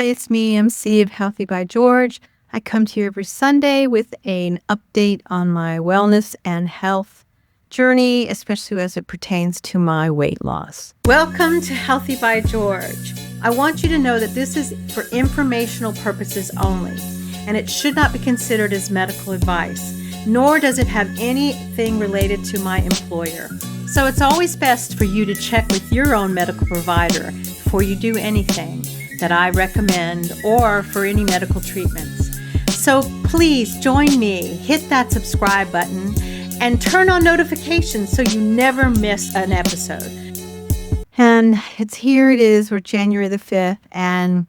It's me, MC of Healthy by George. I come to you every Sunday with an update on my wellness and health journey, especially as it pertains to my weight loss. Welcome to Healthy by George. I want you to know that this is for informational purposes only, and it should not be considered as medical advice, nor does it have anything related to my employer. So it's always best for you to check with your own medical provider before you do anything that I recommend or for any medical treatments. So please join me, hit that subscribe button, and turn on notifications so you never miss an episode. And here it is, we're January the 5th, and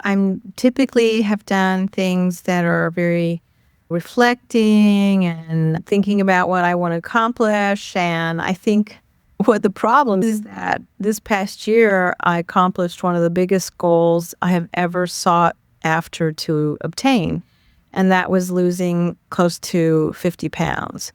I'm typically have done things that are very reflecting and thinking about what I want to accomplish. And I think what the problem is that this past year, I accomplished one of the biggest goals I have ever sought after to obtain. And that was losing close to 50 pounds.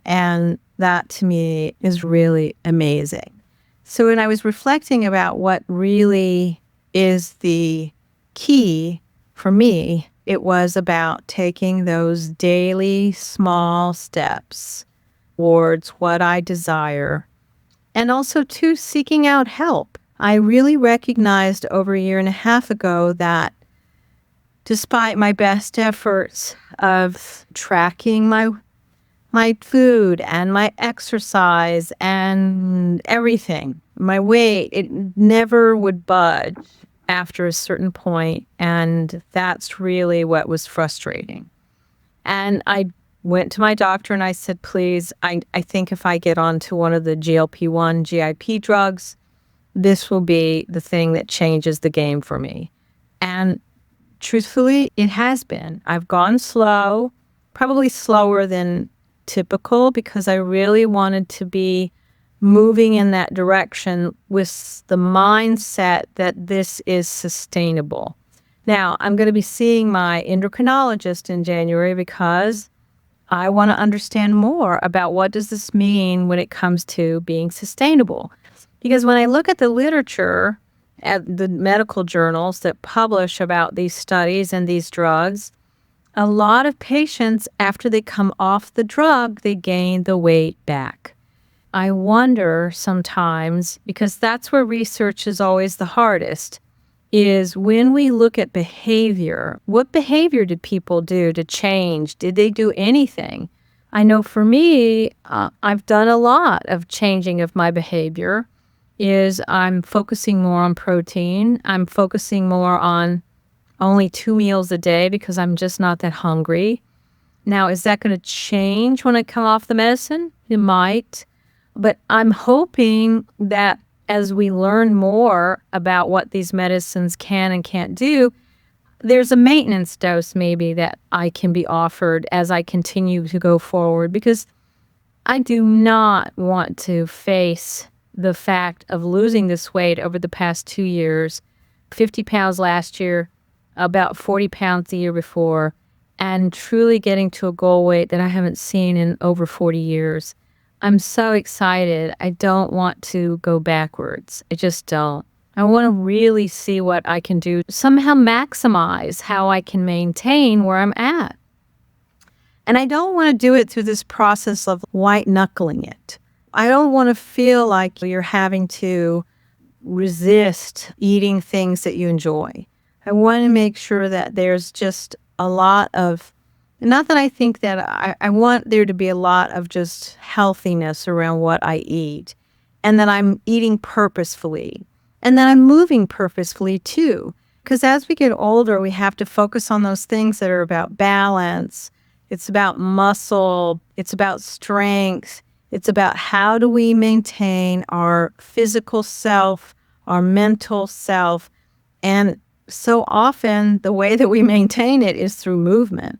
And that to me is really amazing. So when I was reflecting about what really is the key for me, it was about taking those daily small steps towards what I desire. And also, too, seeking out help. I really recognized over a year and a half ago that despite my best efforts of tracking my food and my exercise and everything, my weight, it never would budge after a certain point. And that's really what was frustrating. And I went to my doctor and I said, please, I think if I get onto one of the GLP-1 GIP drugs, this will be the thing that changes the game for me. And truthfully, it has been. I've gone slow, probably slower than typical, because I really wanted to be moving in that direction with the mindset that this is sustainable. Now, I'm going to be seeing my endocrinologist in January because I want to understand more about what does this mean when it comes to being sustainable. Because when I look at the literature, at the medical journals that publish about these studies and these drugs, a lot of patients, after they come off the drug, they gain the weight back. I wonder sometimes, because that's where research is always the hardest, is when we look at behavior, what behavior did people do to change? Did they do anything? I know for me, I've done a lot of changing of my behavior. I'm focusing more on protein. I'm focusing more on only 2 meals a day because I'm just not that hungry. Now, is that going to change when I come off the medicine? It might. But I'm hoping that as we learn more about what these medicines can and can't do, there's a maintenance dose maybe that I can be offered as I continue to go forward, because I do not want to face the fact of losing this weight over the past 2 years, 50 pounds last year, about 40 pounds the year before, and truly getting to a goal weight that I haven't seen in over 40 years. I'm so excited. I don't want to go backwards. I just don't. I want to really see what I can do to somehow maximize how I can maintain where I'm at. And I don't want to do it through this process of white knuckling it. I don't want to feel like you're having to resist eating things that you enjoy. I want to make sure that there's just a lot of, not that I think that I want there to be a lot of just healthiness around what I eat, and that I'm eating purposefully, and that I'm moving purposefully too. Because as we get older, we have to focus on those things that are about balance. It's about muscle. It's about strength. It's about how do we maintain our physical self, our mental self. And so often the way that we maintain it is through movement.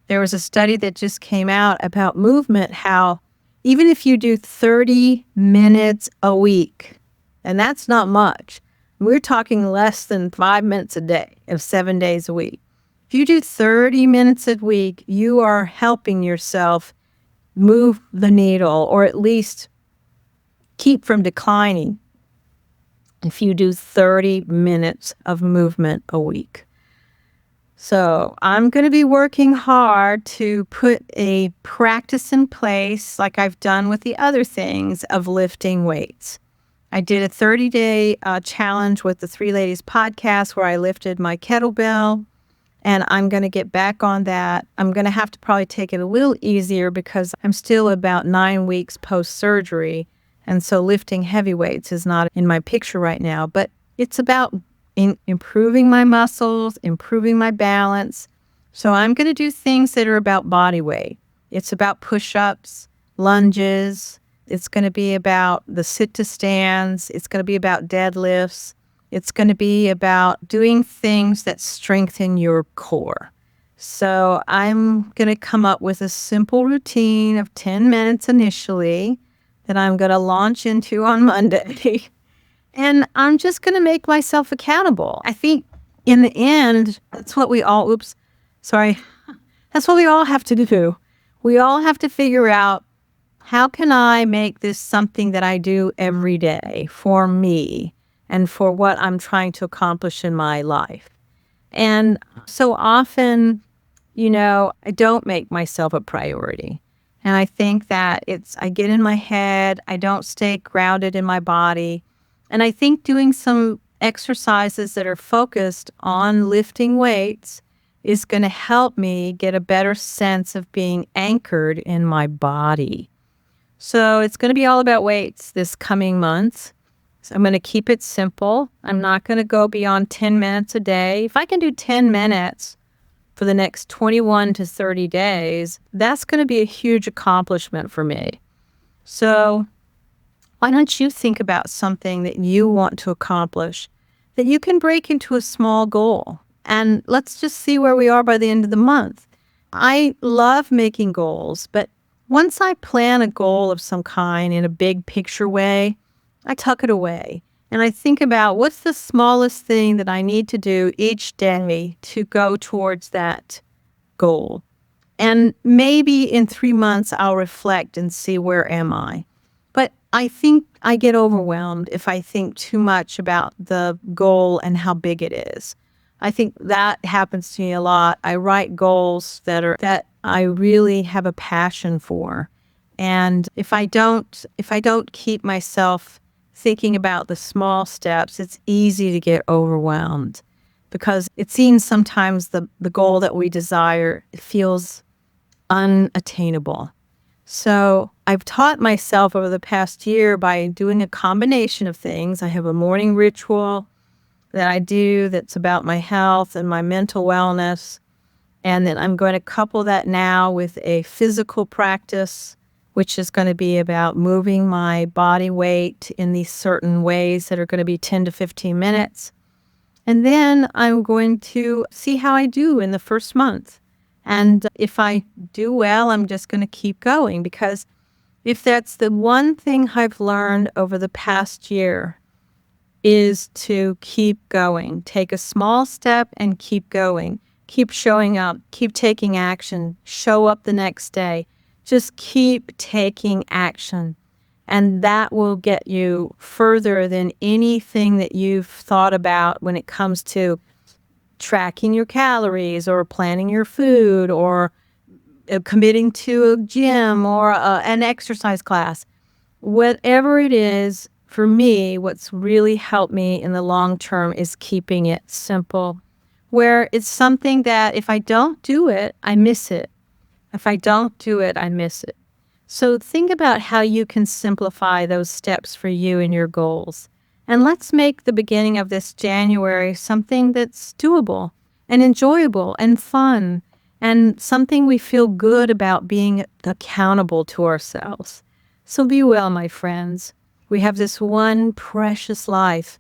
There was a study that just came out about movement, how even if you do 30 minutes a week, and that's not much, we're talking less than 5 minutes a day of 7 days a week. If you do 30 minutes a week, you are helping yourself move the needle, or at least keep from declining if you do 30 minutes of movement a week. So I'm going to be working hard to put a practice in place like I've done with the other things of lifting weights. I did a 30-day challenge with the Three Ladies podcast where I lifted my kettlebell, and I'm going to get back on that. I'm going to have to probably take it a little easier because I'm still about 9 weeks post-surgery, and so lifting heavy weights is not in my picture right now, but it's about improving my muscles, improving my balance. So I'm going to do things that are about body weight. It's about push-ups, lunges. It's going to be about the sit-to-stands. It's going to be about deadlifts. It's going to be about doing things that strengthen your core. So I'm going to come up with a simple routine of 10 minutes initially that I'm going to launch into on Monday. And I'm just going to make myself accountable. I think in the end, that's what we all, that's what we all have to do. We all have to figure out, how can I make this something that I do every day for me and for what I'm trying to accomplish in my life? And so often, I don't make myself a priority. And I think that I get in my head, I don't stay grounded in my body. And I think doing some exercises that are focused on lifting weights is going to help me get a better sense of being anchored in my body. So it's going to be all about weights this coming month. So I'm going to keep it simple. I'm not going to go beyond 10 minutes a day. If I can do 10 minutes for the next 21 to 30 days, that's going to be a huge accomplishment for me. So why don't you think about something that you want to accomplish that you can break into a small goal? And let's just see where we are by the end of the month. I love making goals, but once I plan a goal of some kind in a big picture way, I tuck it away. And I think about what's the smallest thing that I need to do each day to go towards that goal. And maybe in 3 months, I'll reflect and see where am I. But I think I get overwhelmed if I think too much about the goal and how big it is. I think that happens to me a lot. I write goals that I really have a passion for. And if I don't keep myself thinking about the small steps, it's easy to get overwhelmed because it seems sometimes the goal that we desire feels unattainable. So I've taught myself over the past year by doing a combination of things. I have a morning ritual that I do that's about my health and my mental wellness. And then I'm going to couple that now with a physical practice, which is going to be about moving my body weight in these certain ways that are going to be 10 to 15 minutes. And then I'm going to see how I do in the first month. And if I do well, I'm just going to keep going, because if that's the one thing I've learned over the past year, is to keep going. Take a small step and keep going. Keep showing up. Keep taking action. Show up the next day. Just keep taking action. And that will get you further than anything that you've thought about when it comes to tracking your calories or planning your food or committing to a gym or an exercise class. Whatever it is, for me, what's really helped me in the long term is keeping it simple, where it's something that if I don't do it, I miss it. If I don't do it, I miss it. So think about how you can simplify those steps for you and your goals. And let's make the beginning of this January something that's doable and enjoyable and fun and something we feel good about being accountable to ourselves. So be well, my friends. We have this one precious life.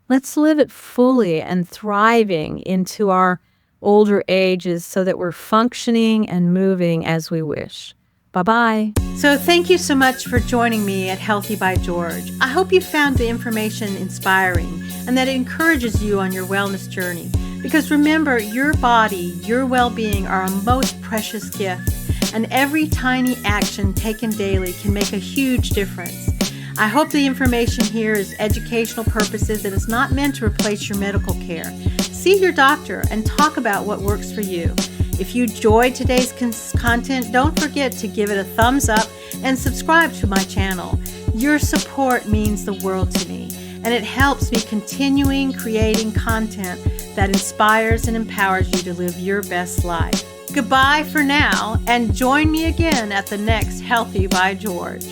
Let's live it fully and thriving into our older ages so that we're functioning and moving as we wish. Bye-bye. So thank you so much for joining me at Healthy by George. I hope you found the information inspiring and that it encourages you on your wellness journey. Because remember, your body, your well-being are a most precious gift, and every tiny action taken daily can make a huge difference. I hope the information here is educational purposes and is not meant to replace your medical care. See your doctor and talk about what works for you. If you enjoyed today's content, don't forget to give it a thumbs up and subscribe to my channel. Your support means the world to me, and it helps me continuing creating content that inspires and empowers you to live your best life. Goodbye for now, and join me again at the next Healthy by George.